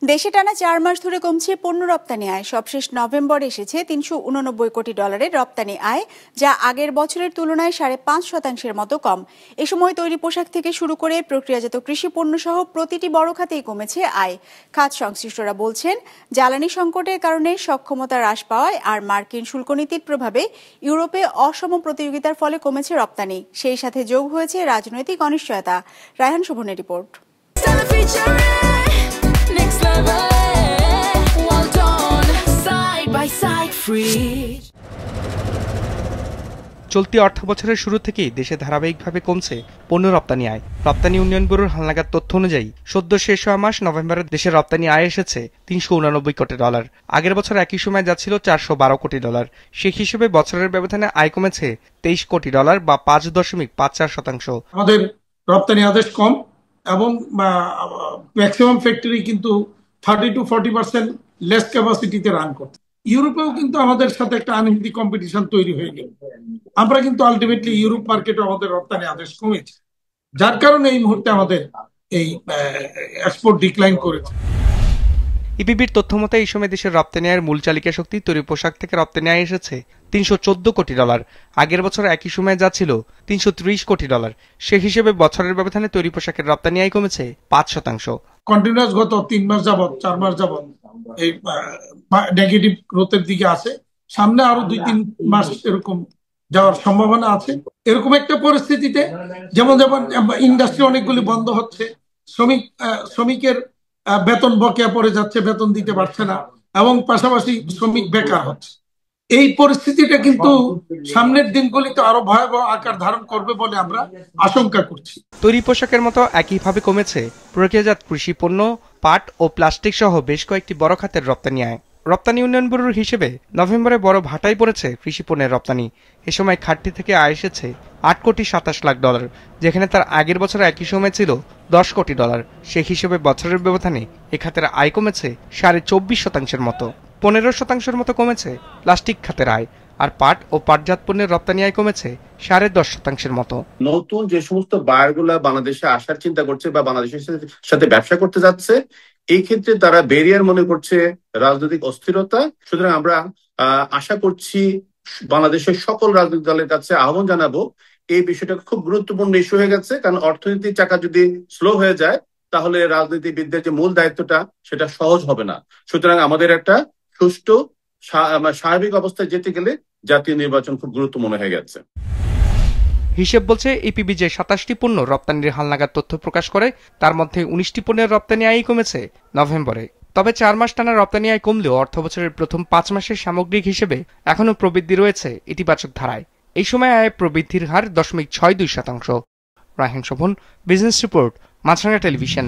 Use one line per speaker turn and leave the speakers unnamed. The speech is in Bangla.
দেশে টানা 4 মাস ধরে কমছে পণ্য রপ্তানি আয়। সবশেষ নভেম্বরে এসেছে $389 কোটি রপ্তানি আয়, যা আগের বছরের তুলনায় 5.5% মতো কম। এ সময় তৈরি পোশাক থেকে শুরু করে প্রক্রিয়াজাত কৃষি পণ্য সহ প্রতিটি বড় খাতেই কমেছে আয়। খাত সংশ্লিষ্টরা বলছেন, জ্বালানি সংকটের কারণে সক্ষমতা হ্রাস পাওয়ায় আর মার্কিন শুল্ক নীতির প্রভাবে ইউরোপে অসম প্রতিযোগিতার ফলে কমেছে রপ্তানি। সেই সাথে যোগ হয়েছে রাজনৈতিক অনিশ্চয়তা। রায়হান শোভনের রিপোর্ট।
চলতি অর্থবছরের শুরু থেকেই দেশে ধারাবাহিকভাবে কমছে পণ্য রপ্তানি আয়। রপ্তানি উন্নয়ন ব্যুরোর হালনাগাদ তথ্য অনুযায়ী সদ্য শেষ হওয়া মাস নভেম্বরে দেশের রপ্তানি আয় এসেছে $389 কোটি। আগের বছর একই সময় যাচ্ছিল $412 কোটি। সেই হিসেবে বছরের ব্যবধানে আয় কমেছে $23 কোটি বা 5.54%।
আমাদের রপ্তানি আদেশ কম এবং ম্যাক্সিমাম ফ্যাক্টরি কিন্তু 30 to 40% লেস ক্যাপাসিটিতে রান করছে। ইউরোপেও কিন্তু আমাদের সাথে একটা আনহেলদি কম্পিটিশন তৈরি হয়ে গেল। আমরা কিন্তু আলটিমেটলি ইউরোপ মার্কেটে আমাদের রপ্তানি আদেশ কমেছে, যার কারণে এই মুহূর্তে আমাদের এই এক্সপোর্ট ডিক্লাইন করেছে।
ইপিবির তথ্য মতে এই সময় দেশের রপ্তানি আয়ের মূল চালিকা শক্তি তৈরি পোশাক থেকে রপ্তানি আয় এসেছে $314 কোটি। আগের বছর একই সময় যাচ্ছিল $330 কোটি। সে হিসেবে বছরের ব্যবধানে তৈরি পোশাকের রপ্তানি আয় কমেছে 5%।
কন্টিনিউয়াস গত 3 মাস যাবত 4 মাস যাবত এই নেগেটিভ গ্রোথের দিকে আছে। সামনে আরো 2-3 মাস এরকম যাওয়ার সম্ভাবনা আছে। এরকম একটা পরিস্থিতিতে যেমন ইন্ডাস্ট্রি অনেকগুলি বন্ধ হচ্ছে, শ্রমিকের বেতন বকেয়া পড়ে যাচ্ছে, বেতন দিতে পারছে না, এবং পাশাপাশি শ্রমিক বেকার হচ্ছে। এই পরিস্থিতিটা কিন্তু সামনের দিনগুলিতে আরো ভয়াবহ আকার ধারণ করবে বলে আমরা আশঙ্কা করছি।
তৈরি পোশাকের মতো একইভাবে কমেছে প্রক্রিয়াজাত কৃষি পণ্য, পাট ও প্লাস্টিক সহ বেশ কয়েকটি বড় খাতের রপ্তানি আয়। রপ্তানি উন্নয়ন ব্যুরোর হিসেবে নভেম্বরে বড় ভাটায় পড়েছে কৃষি পণ্যের রপ্তানি। এ সময় খাতটি থেকে আয় এসেছে $8.27 কোটি, যেখানে তার আগের বছর একই সময় ছিল $10 কোটি। সেই হিসেবে বছরের ব্যবধানে এ খাতের আয় কমেছে 24.5% মতো। 15% মতো কমেছে প্লাস্টিক খাতের আয়, আর পাট ও পাটজাত পণ্যের রপ্তানি আয় কমেছে 10.5% মতো।
নতুন যে সমস্ত বায়ারগুলা বাংলাদেশে আসার চিন্তা করছে বা বাংলাদেশের সাথে ব্যবসা করতে যাচ্ছে, এই ক্ষেত্রে তারা ব্যারিয়ার মনে করছে রাজনৈতিক অস্থিরতা। সুতরাং আমরা আশা করছি বাংলাদেশের সকল রাজনৈতিক দলের কাছে আহ্বান জানাবো, এই বিষয়টা খুব গুরুত্বপূর্ণ ইস্যু হয়ে গেছে। কারণ অর্থনীতির চাকা যদি স্লো হয়ে যায়, তাহলে রাজনীতিবিদদের যে মূল দায়িত্বটা সেটা সহজ হবে না। সুতরাং আমাদের একটা সুষ্ঠু স্বাভাবিক অবস্থায় যেতে গেলে জাতীয় নির্বাচন খুব গুরুত্বপূর্ণ হয়ে গেছে।
হিসেব বলছে ইপিবি যে 27টি পণ্য রপ্তানির হালনাগাদ তথ্য প্রকাশ করে, তার মধ্যে 19টি পণ্যের রপ্তানি আয় কমেছে নভেম্বরে। তবে 4 মাস টানা রপ্তানি আয় কমলেও অর্থবছরের প্রথম 5 মাসের সামগ্রিক হিসেবে এখনো প্রবৃদ্ধি রয়েছে ইতিবাচক ধারায়। এই সময় আয় প্রবৃদ্ধির হার 0.62%। রায়হান শোভন, বিজনেস রিপোর্ট, মাছরাঙা টেলিভিশন।